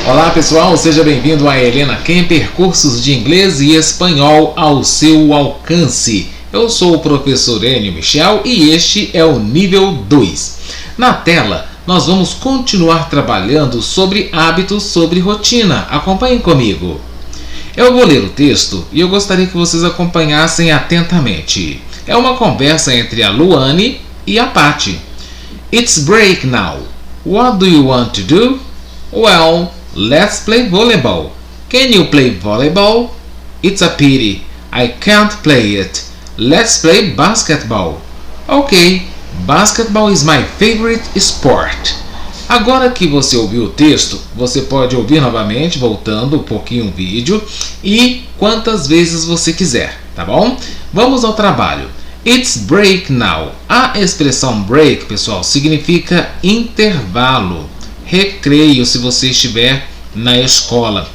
Olá pessoal, seja bem-vindo a Helena Kemper, cursos de inglês e espanhol ao seu alcance. Eu sou o professor Enio Michel e este é o nível 2. Na tela, nós vamos continuar trabalhando sobre hábitos, sobre rotina. Acompanhem comigo. Eu vou ler o texto e eu gostaria que vocês acompanhassem atentamente. É uma conversa entre a Luane e a Patty. It's break now. What do you want to do? Well, let's play volleyball. Can you play volleyball? It's a pity. I can't play it. Let's play basketball. Okay, basketball is my favorite sport. Agora que você ouviu o texto, você pode ouvir novamente, voltando um pouquinho o vídeo, e quantas vezes você quiser, tá bom? Vamos ao trabalho. It's break now. A expressão break, pessoal, significa intervalo, recreio, se você estiver na escola.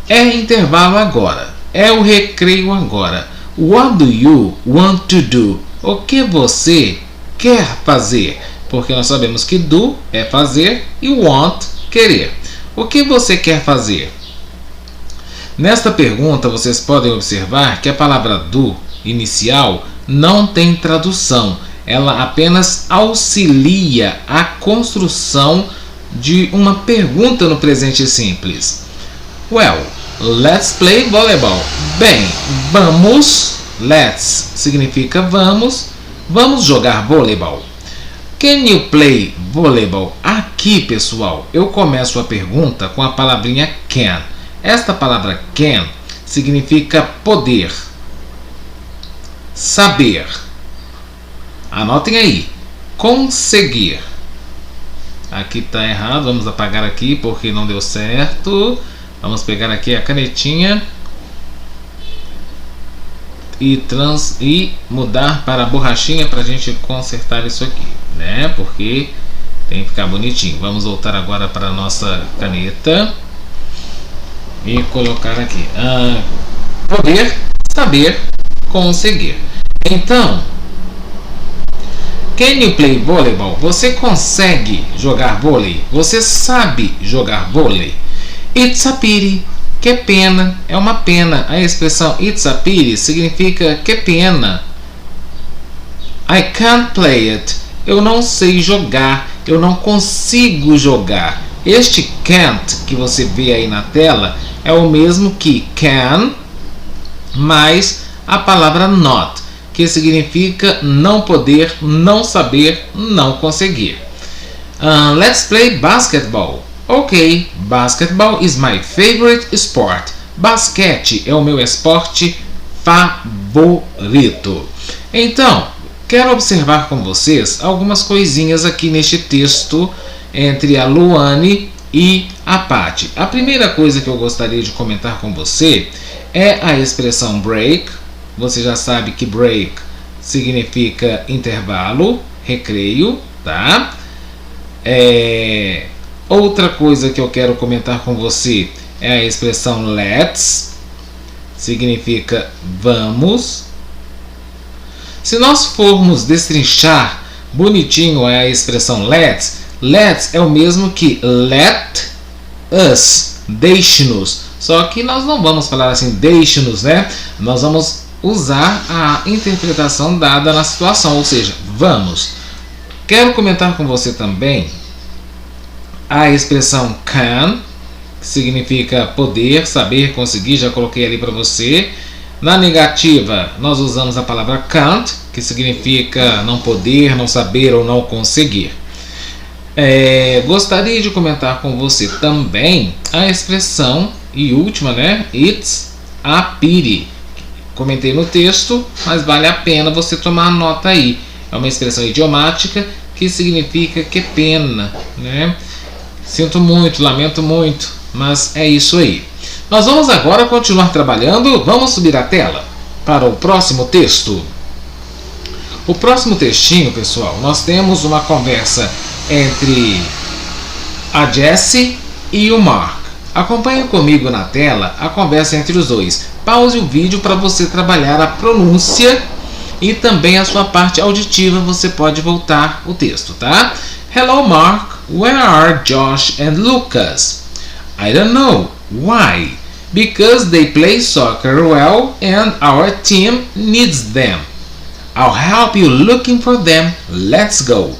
É intervalo agora, é o recreio agora. What do you want to do? O que você quer fazer? Porque nós sabemos que do é fazer e want, querer. O que você quer fazer? Nesta pergunta, vocês podem observar que a palavra do inicial não tem tradução. Ela apenas auxilia a construção de uma pergunta no presente simples. Well, let's play volleyball. Bem, vamos. Let's significa vamos. Vamos jogar voleibol. Can you play volleyball? Aqui, pessoal, eu começo a pergunta com a palavrinha can. Esta palavra can significa poder, saber. Anotem aí. Conseguir. Aqui está errado. Vamos apagar aqui porque não deu certo. Vamos pegar aqui a canetinha e mudar para a borrachinha para a gente consertar isso aqui, né? Porque tem que ficar bonitinho. Vamos voltar agora para a nossa caneta e colocar aqui. Poder, saber, conseguir. Então, can you play volleyball? Você consegue jogar vôlei? Você sabe jogar vôlei? It's a pity. Que pena, é uma pena. A expressão it's a pity significa que pena. I can't play it. Eu não sei jogar, eu não consigo jogar. Este can't que você vê aí na tela é o mesmo que can mais a palavra not, que significa não poder, não saber, não conseguir. Let's play basketball. Ok, basketball is my favorite sport. Basquete é o meu esporte favorito. Então, quero observar com vocês algumas coisinhas aqui neste texto entre a Luane e a Patty. A primeira coisa que eu gostaria de comentar com você é a expressão break. Você já sabe que break significa intervalo, recreio, tá? Outra coisa que eu quero comentar com você é a expressão let's, significa vamos. Se nós formos destrinchar bonitinho a expressão let's é o mesmo que let us, deixe-nos. Só que nós não vamos falar assim, deixe-nos, né? Nós vamos usar a interpretação dada na situação, ou seja, vamos. Quero comentar com você também a expressão can, que significa poder, saber, conseguir, já coloquei ali para você. Na negativa, nós usamos a palavra can't, que significa não poder, não saber ou não conseguir. Gostaria de comentar com você também a expressão e última, né? It's a pity. Comentei no texto, mas vale a pena você tomar nota aí. É uma expressão idiomática que significa que pena, né? Sinto muito, lamento muito, mas é isso aí. Nós vamos agora continuar trabalhando. Vamos subir a tela para o próximo texto. O próximo textinho, pessoal, nós temos uma conversa entre a Jessie e o Mark. Acompanhe comigo na tela a conversa entre os dois. Pause o vídeo para você trabalhar a pronúncia e também a sua parte auditiva. Você pode voltar o texto, tá? Hello, Mark. Where are Josh and Lucas? I don't know. Why? Because they play soccer well and our team needs them. I'll help you looking for them. Let's go.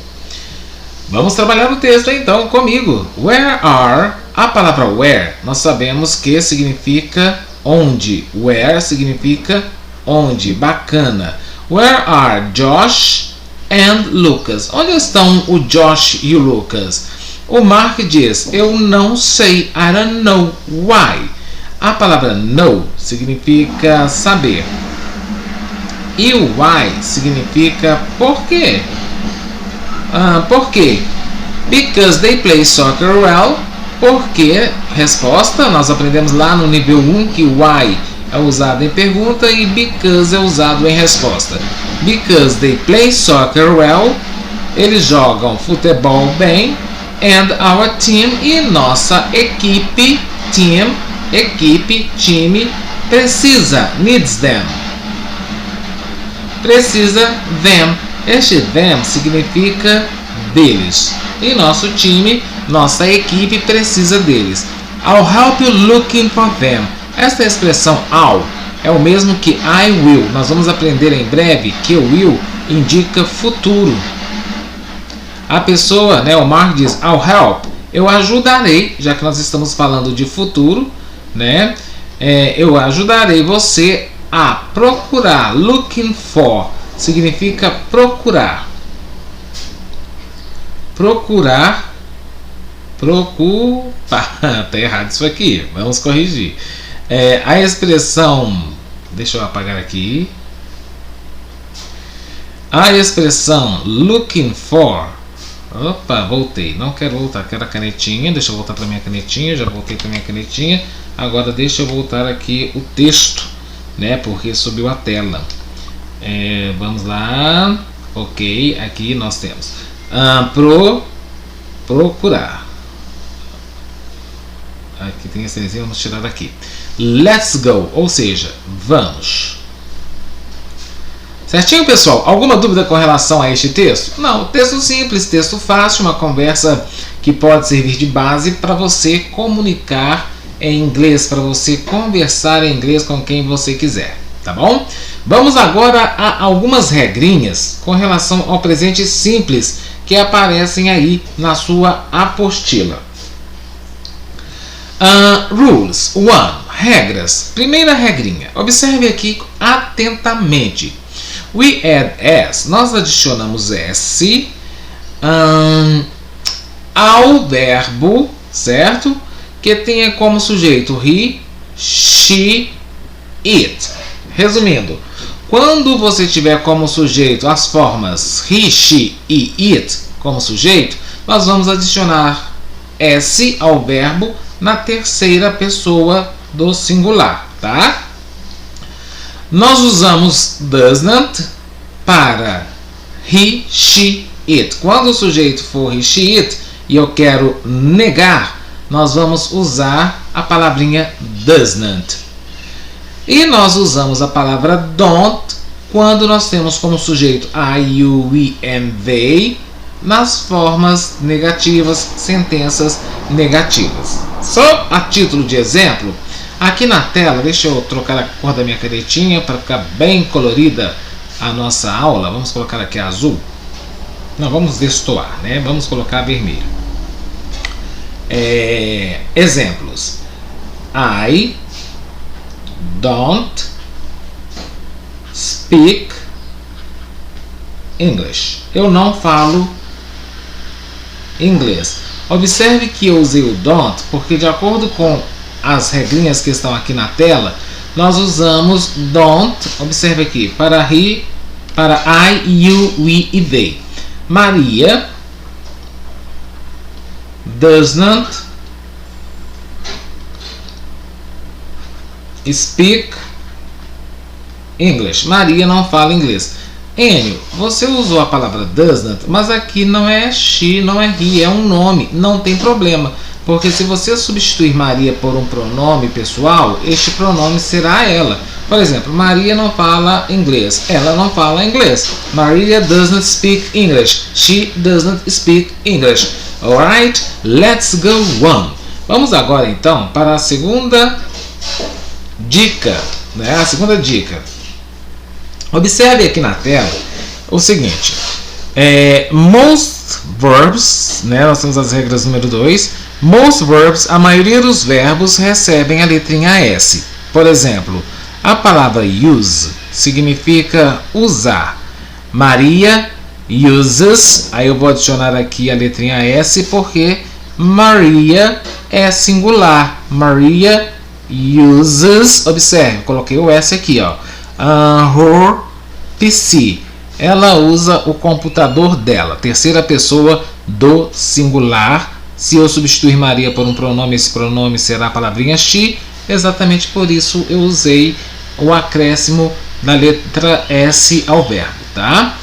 Vamos trabalhar o texto então comigo. Where are? A palavra where nós sabemos que significa onde. Where significa onde. Bacana. Where are Josh and Lucas? Onde estão o Josh e o Lucas? O Mark diz, eu não sei. I don't know. Why? A palavra know significa saber. E o why significa por quê. Por quê? Because they play soccer well. Porque, resposta, nós aprendemos lá no nível 1 que why é usado em pergunta e because é usado em resposta. Because they play soccer well. Eles jogam futebol bem. And our team, e nossa equipe, team, equipe, time, precisa, needs them. Precisa them. Este them significa deles. E nosso time, nossa equipe precisa deles. I'll help you looking for them. Esta expressão I'll é o mesmo que I will. Nós vamos aprender em breve que o will indica futuro. A pessoa, o Mark diz I'll help. Eu ajudarei, já que nós estamos falando de futuro, eu ajudarei você a procurar. Looking for significa procurar. Procurar. Tá errado isso aqui. Vamos corrigir. A expressão. Deixa eu apagar aqui. A expressão looking for. Opa, voltei. Não quero voltar. Quero a canetinha. Deixa eu voltar para minha canetinha. Já voltei para minha canetinha. Agora deixa eu voltar aqui o texto, porque subiu a tela. Vamos lá. Ok, aqui nós temos procurar. Aqui tem esse desenho, vamos tirar daqui. Let's go, ou seja, vamos. Certinho, pessoal? Alguma dúvida com relação a este texto? Não, texto simples, texto fácil, uma conversa que pode servir de base para você comunicar em inglês, para você conversar em inglês com quem você quiser, tá bom? Vamos agora a algumas regrinhas com relação ao presente simples que aparecem aí na sua apostila. Rules 1. Regras. Primeira regrinha. Observe aqui atentamente. We add s. Nós adicionamos s ao verbo, certo? Que tenha como sujeito he, she, it. Resumindo, quando você tiver como sujeito as formas he, she e it como sujeito, nós vamos adicionar s ao verbo na terceira pessoa do singular, tá? Nós usamos doesn't para he, she, it. Quando o sujeito for he, she, it e eu quero negar, nós vamos usar a palavrinha doesn't. E nós usamos a palavra don't quando nós temos como sujeito I, you, we and they nas formas negativas, sentenças negativas. Só a título de exemplo, aqui na tela, deixa eu trocar a cor da minha canetinha para ficar bem colorida a nossa aula. Vamos colocar aqui azul. Não, vamos destoar, Vamos colocar vermelho. Exemplos. I don't speak English. Eu não falo inglês. Observe que eu usei o don't porque, de acordo com as regrinhas que estão aqui na tela, nós usamos don't, observe aqui, para he, para I, you, we e they. Maria does not speak English. Maria não fala inglês. Enio, você usou a palavra doesn't, mas aqui não é she, não é he, é um nome. Não tem problema, porque se você substituir Maria por um pronome pessoal, este pronome será ela. Por exemplo, Maria não fala inglês. Ela não fala inglês. Maria doesn't speak English. She doesn't speak English. Alright, let's go on. Vamos agora então para a segunda dica, né? A segunda dica. Observe aqui na tela o seguinte: most verbs, né? Nós temos as regras número 2. Most verbs, a maioria dos verbos recebem a letrinha S. Por exemplo, a palavra use significa usar. Maria uses, aí eu vou adicionar aqui a letrinha S porque Maria é singular. Maria uses, observe, coloquei o S aqui, ó. Her PC, ela usa o computador dela. Terceira pessoa do singular. Se eu substituir Maria por um pronome, esse pronome será a palavrinha she. Exatamente por isso eu usei o acréscimo da letra S ao verbo, tá?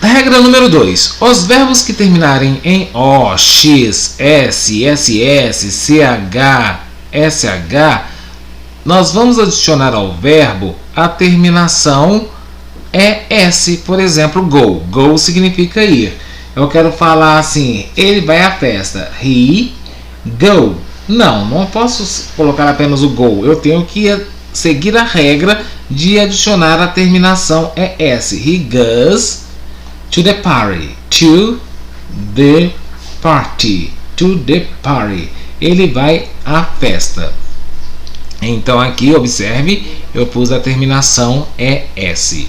Regra número 2. Os verbos que terminarem em O, X, S, SS, CH, SH, nós vamos adicionar ao verbo a terminação ES. Por exemplo, go. Go significa ir. Eu quero falar assim, ele vai à festa. He go. Não posso colocar apenas o go. Eu tenho que seguir a regra de adicionar a terminação ES. He goes to the party. To the party. To the party. Ele vai à festa. Então aqui, observe, eu pus a terminação ES.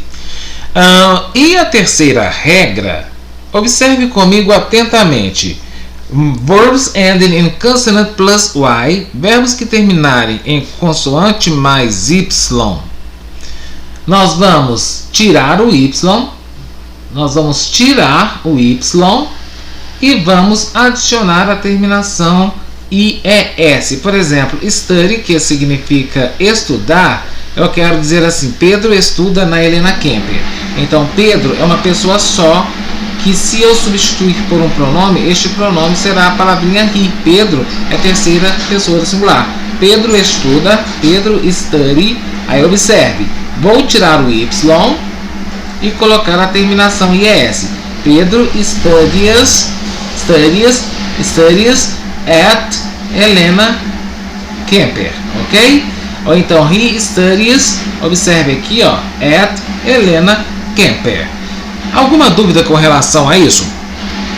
E a terceira regra, observe comigo atentamente. Verbs ending in consonant plus Y, verbos que terminarem em consoante mais Y. Nós vamos tirar o Y, e vamos adicionar a terminação IES. Por exemplo, study, que significa estudar, eu quero dizer assim, Pedro estuda na Helena Kemper. Então, Pedro é uma pessoa só, que se eu substituir por um pronome, este pronome será a palavrinha he. Pedro é terceira pessoa do singular. Pedro estuda, Pedro study. Aí observe, vou tirar o Y e colocar a terminação IES. Pedro studies at Helena Kemper, ok? Ou então, he studies, observe aqui, ó, at Helena Kemper. Alguma dúvida com relação a isso?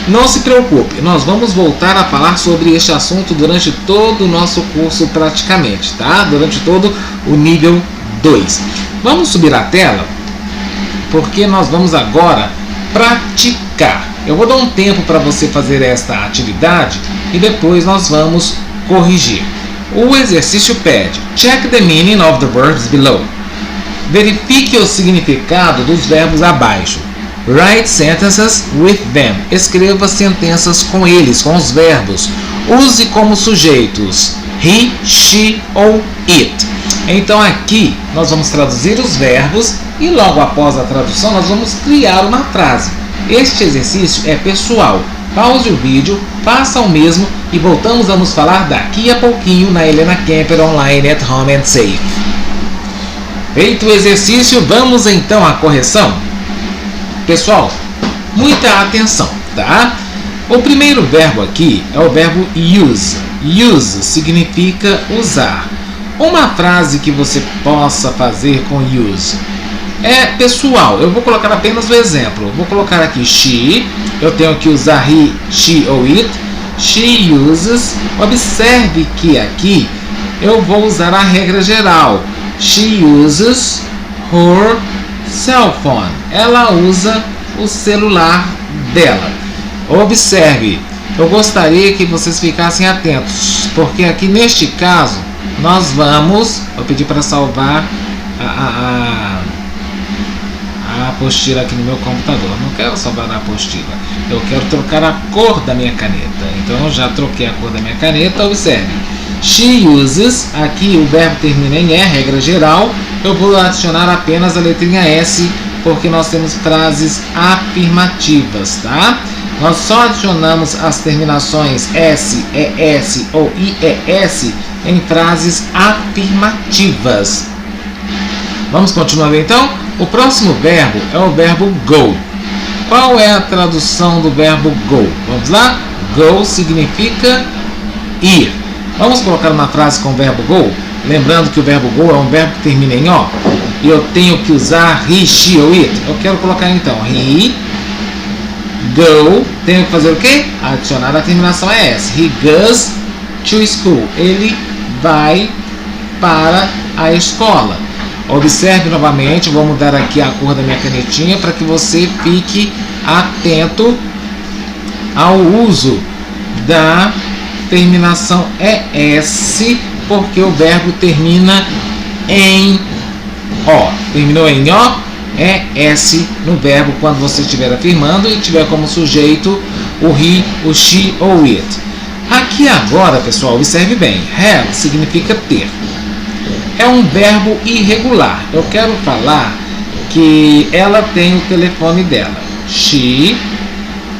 Não se preocupe, nós vamos voltar a falar sobre este assunto durante todo o nosso curso praticamente, tá? Durante todo o nível 2. Vamos subir a tela, porque nós vamos agora praticar. Eu vou dar um tempo para você fazer esta atividade e depois nós vamos corrigir. O exercício pede: check the meaning of the verbs below. Verifique o significado dos verbos abaixo. Write sentences with them. Escreva sentenças com eles, com os verbos. Use como sujeitos he, she ou it. Então aqui nós vamos traduzir os verbos e logo após a tradução nós vamos criar uma frase. Este exercício é pessoal. Pause o vídeo, faça o mesmo e voltamos a nos falar daqui a pouquinho na Helena Kemper Online at Home and Safe. Feito o exercício, vamos então à correção. Pessoal, muita atenção, tá? O primeiro verbo aqui é o verbo use. Use significa usar. Uma frase que você possa fazer com use é pessoal. Eu vou colocar apenas o exemplo. Vou colocar aqui she. Eu tenho que usar he, she ou it. She uses. Observe que aqui eu vou usar a regra geral. She uses her cell phone. Ela usa o celular dela. Observe. Eu gostaria que vocês ficassem atentos, porque aqui neste caso nós vamos... Vou pedir para salvar a apostila aqui no meu computador. Não quero salvar a apostila, eu quero trocar a cor da minha caneta. Então eu já troquei a cor da minha caneta. Observe, she uses, aqui o verbo termina em E, regra geral. Eu vou adicionar apenas a letrinha S, porque nós temos frases afirmativas, tá? Nós só adicionamos as terminações S, ES ou IES em frases afirmativas. Vamos continuar então? O próximo verbo é o verbo go. Qual é a tradução do verbo go? Vamos lá? Go significa ir. Vamos colocar uma frase com o verbo go? Lembrando que o verbo go é um verbo que termina em O. E eu tenho que usar he, she ou it. Eu quero colocar então he, go. Tenho que fazer o quê? Adicionar a terminação S. He goes to school. Ele vai para a escola. Observe novamente, vou mudar aqui a cor da minha canetinha para que você fique atento ao uso da terminação ES, porque o verbo termina em O. Terminou em O, ES no verbo quando você estiver afirmando e tiver como sujeito o he, o she ou it. Aqui agora, pessoal, observe bem. Have significa ter. É um verbo irregular. Eu quero falar que ela tem o telefone dela. She.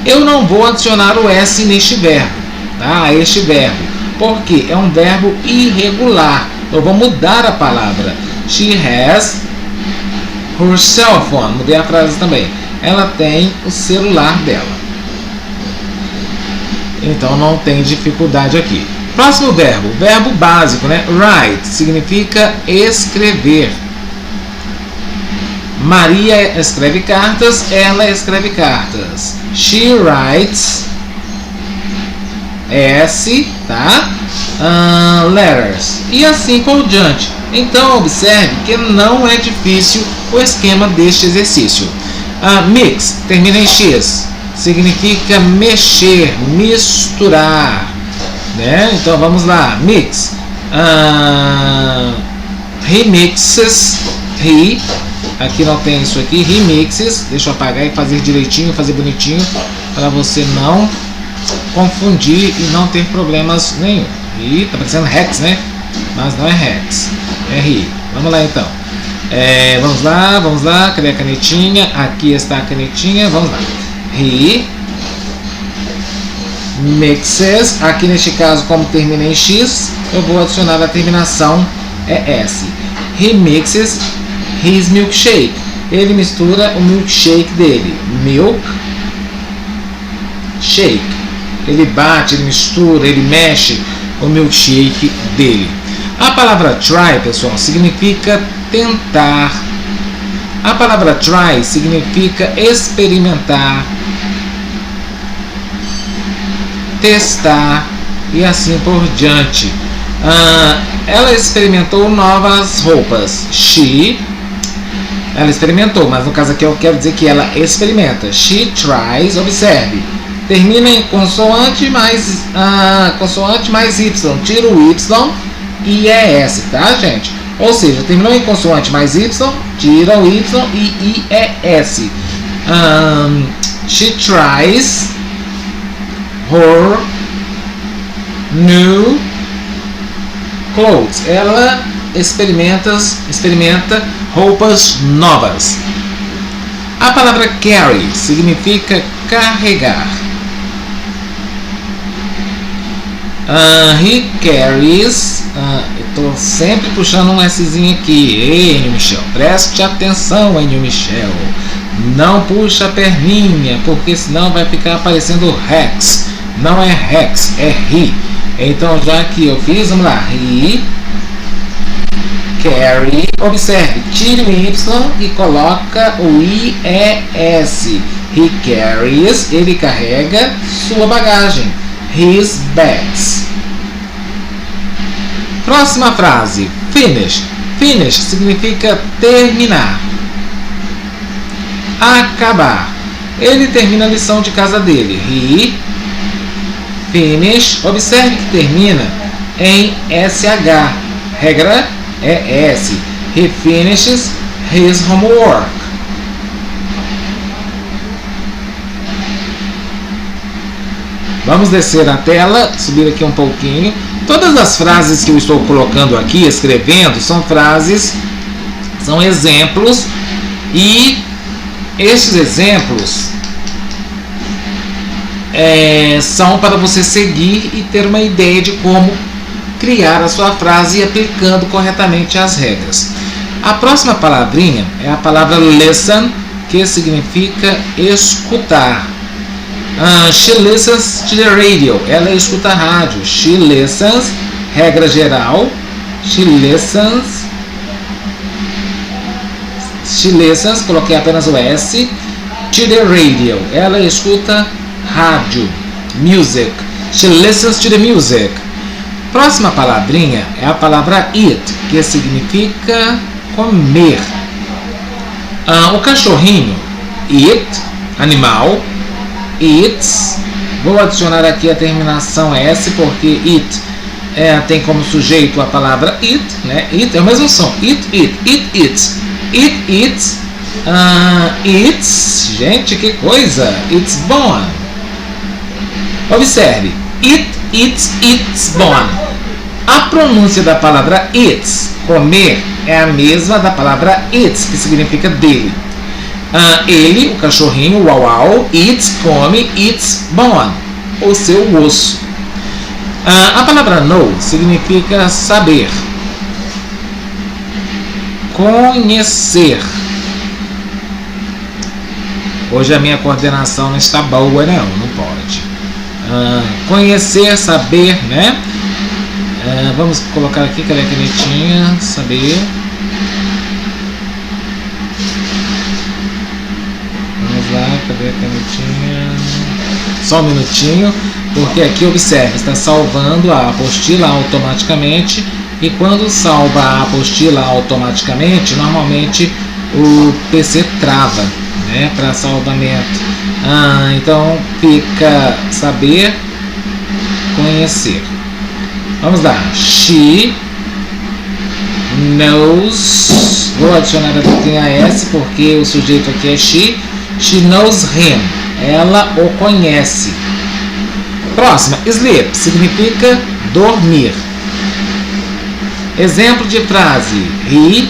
Eu não vou adicionar o S neste verbo, tá? Este verbo, porque é um verbo irregular. Eu vou mudar a palavra. She has her cell phone. Mudei a frase também. Ela tem o celular dela. Então não tem dificuldade aqui. Próximo verbo, verbo básico, né? Write significa escrever. Maria escreve cartas, ela escreve cartas. She writes S, tá? Letters. E assim por diante. Então observe que não é difícil o esquema deste exercício. Mix termina em X. Significa mexer, misturar, né? Então vamos lá, mix. He mixes, he, aqui não tem isso aqui, he mixes, deixa eu apagar e fazer direitinho, fazer bonitinho, para você não confundir e não ter problemas nenhum. He, tá parecendo hex, né? Mas não é hex, é he. Vamos lá então. Vamos lá, cadê a canetinha? Aqui está a canetinha, vamos lá. He mixes, aqui neste caso como termina em X, eu vou adicionar a terminação ES. He mixes his milkshake. Ele mistura o milkshake dele. Milk shake. Ele bate, ele mistura, ele mexe o milkshake dele. A palavra try, pessoal, significa tentar. A palavra try significa experimentar, testar e assim por diante. Ela experimentou novas roupas. Ela experimentou, mas no caso aqui eu quero dizer que ela experimenta. She tries, observe. Termina em consoante mais Y. Tira o Y e é S, tá, gente? Ou seja, terminou em consoante mais Y, tira o Y e I é S. She tries her new clothes. Ela experimenta roupas novas. A palavra carry significa carregar. He carries. Estou sempre puxando um Szinho aqui. Ei, Enio Michel, preste atenção, Enio Michel. Não puxa a perninha, porque senão vai ficar aparecendo Rex. Não é Rex, é he. Então, já que eu fiz, vamos lá. He carry. Observe, tire o Y e coloca o IES. He carries, ele carrega sua bagagem. His bags. Próxima frase, finish. Finish significa terminar, acabar. Ele termina a lição de casa dele. He finish. Observe que termina em SH. Regra é S. He finishes his homework. Vamos descer a tela, subir aqui um pouquinho. Todas as frases que eu estou colocando aqui, escrevendo, são frases, são exemplos, e esses exemplos são para você seguir e ter uma ideia de como criar a sua frase e aplicando corretamente as regras. A próxima palavrinha é a palavra listen, que significa escutar. She listens to the radio. Ela escuta a rádio. She listens, regra geral. She listens, coloquei apenas o S. To the radio. Ela escuta rádio. Music. She listens to the music. Próxima palavrinha é a palavra eat, que significa comer. O cachorrinho, eat, animal, eats. Vou adicionar aqui a terminação S, porque eat tem como sujeito a palavra eat, né? Eat é o mesmo som. Eat, eats. It eats. Eats. Gente, que coisa! It's born. Observe. It eats, it's born. A pronúncia da palavra eats, comer, é a mesma da palavra eats, que significa dele. Ele, o cachorrinho, uau, eats, come, eats, born, o seu osso. A palavra know significa saber, conhecer. Hoje a minha coordenação não está boa, não pode. Conhecer, saber, né? Vamos colocar aqui, cadê a canetinha? Saber. Vamos lá, cadê a canetinha? Só um minutinho, porque aqui, observe, está salvando a apostila automaticamente, e quando salva a apostila automaticamente, normalmente o PC trava, né, para salvamento. Então fica saber, conhecer. Vamos lá. She knows. Vou adicionar a letrinha S porque o sujeito aqui é she. She knows him. Ela o conhece. Próxima. Sleep significa dormir. Exemplo de frase. He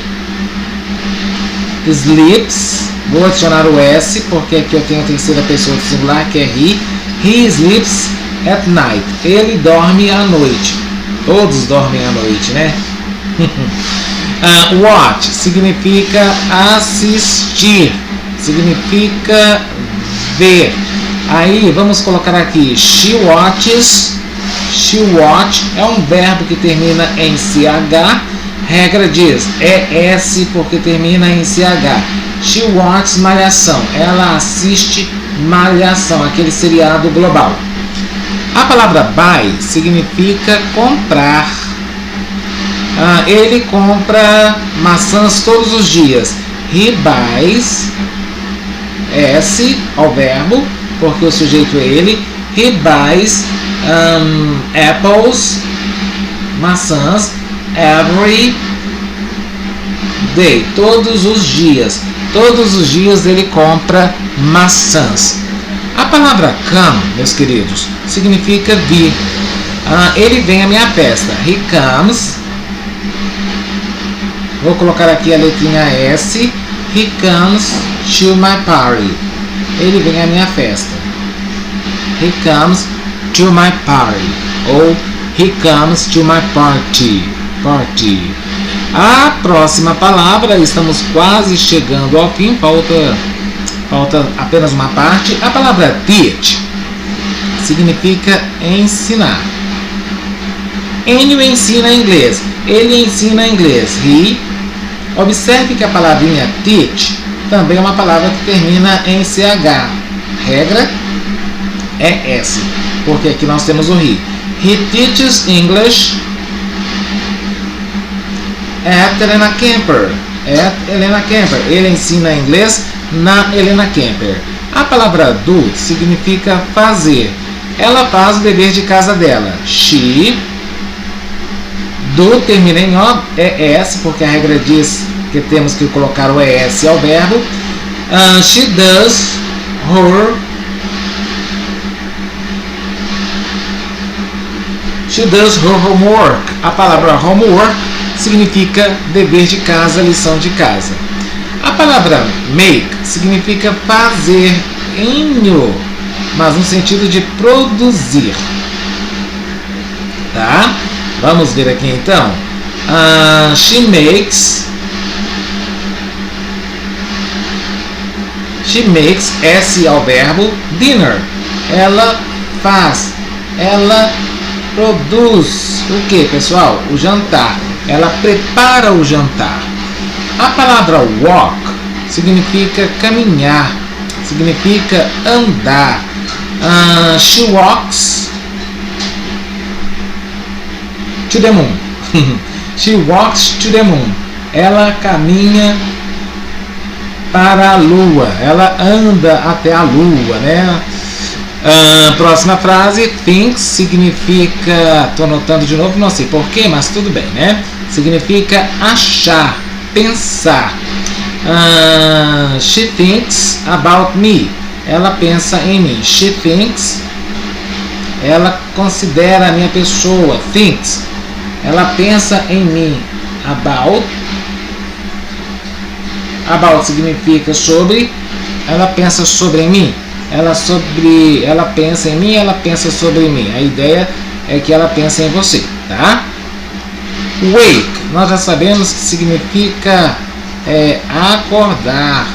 sleeps. Vou adicionar o S porque aqui eu tenho a terceira pessoa do singular, que é he. He sleeps at night. Ele dorme à noite. Todos dormem à noite, né? Watch significa assistir, significa ver. Aí vamos colocar aqui she watches. She watch é um verbo que termina em CH. Regra diz é S porque termina em CH. She watches Malhação. Ela assiste Malhação, aquele seriado global. A palavra buy significa comprar. Ele compra maçãs todos os dias. He buys, S ao verbo, porque o sujeito é ele. He buys apples, maçãs, every day, todos os dias. Todos os dias ele compra maçãs. A palavra come, meus queridos, significa vir. Ele vem à minha festa. He comes. Vou colocar aqui a letrinha S. He comes to my party. Ele vem à minha festa. He comes to my party. Ou he comes to my party. A próxima palavra, estamos quase chegando ao fim, falta apenas uma parte. A palavra teach significa ensinar. Enio ensina inglês. Ele ensina inglês. He. Observe que a palavrinha teach também é uma palavra que termina em CH. Regra é S, porque aqui nós temos o he. He teaches English at Helena Kemper. Ele ensina inglês na Helena Kemper. A palavra do significa fazer. Ela faz o dever de casa dela. She. Do termina em O, ES, porque a regra diz que temos que colocar o ES ao verbo. She does her homework. A palavra homework significa dever de casa, lição de casa. A palavra make significa fazer, mas no sentido de produzir. Tá? Vamos ver aqui então. She makes, S ao verbo, dinner. ela faz, ela produz o que, pessoal? O jantar. Ela prepara o jantar. A palavra walk significa caminhar, significa andar. She walks to the moon. She walks to the moon. Ela caminha para a lua. Ela anda até a lua, né? Próxima frase, thinks significa, estou anotando de novo, não sei porquê, mas tudo bem, né? Significa achar, pensar. She thinks about me. Ela pensa em mim. She thinks, ela considera a minha pessoa. Thinks, ela pensa em mim. About significa sobre. Ela pensa sobre mim. Ela pensa em mim, ela pensa sobre mim. A ideia é que ela pensa em você, tá? Wake, nós já sabemos que significa acordar,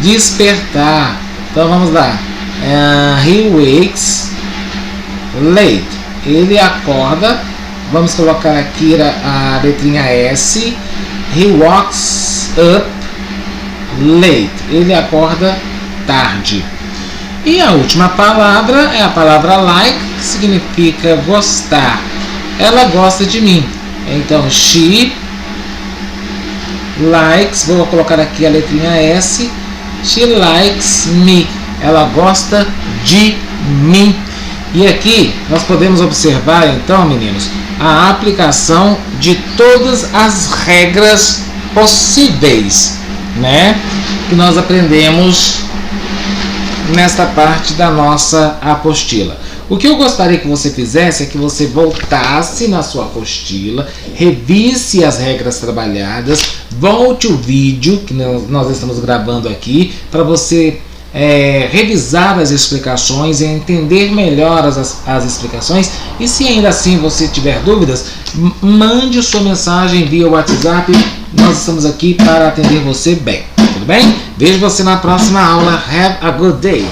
despertar. Então vamos lá. He wakes late. Ele acorda. Vamos colocar aqui a letrinha S. He wakes up late. Ele acorda tarde. E a última palavra é a palavra like, que significa gostar. Ela gosta de mim. Então, she likes, vou colocar aqui a letrinha S. She likes me. Ela gosta de mim. E aqui nós podemos observar, então, meninos, a aplicação de todas as regras possíveis, né? Que nós aprendemos nesta parte da nossa apostila. O que eu gostaria que você fizesse é que você voltasse na sua apostila, revisse as regras trabalhadas, volte o vídeo que nós estamos gravando aqui para você revisar as explicações e entender melhor as explicações. E se ainda assim você tiver dúvidas, mande sua mensagem via WhatsApp. Nós estamos aqui para atender você bem. Tudo bem? Vejo você na próxima aula. Have a good day!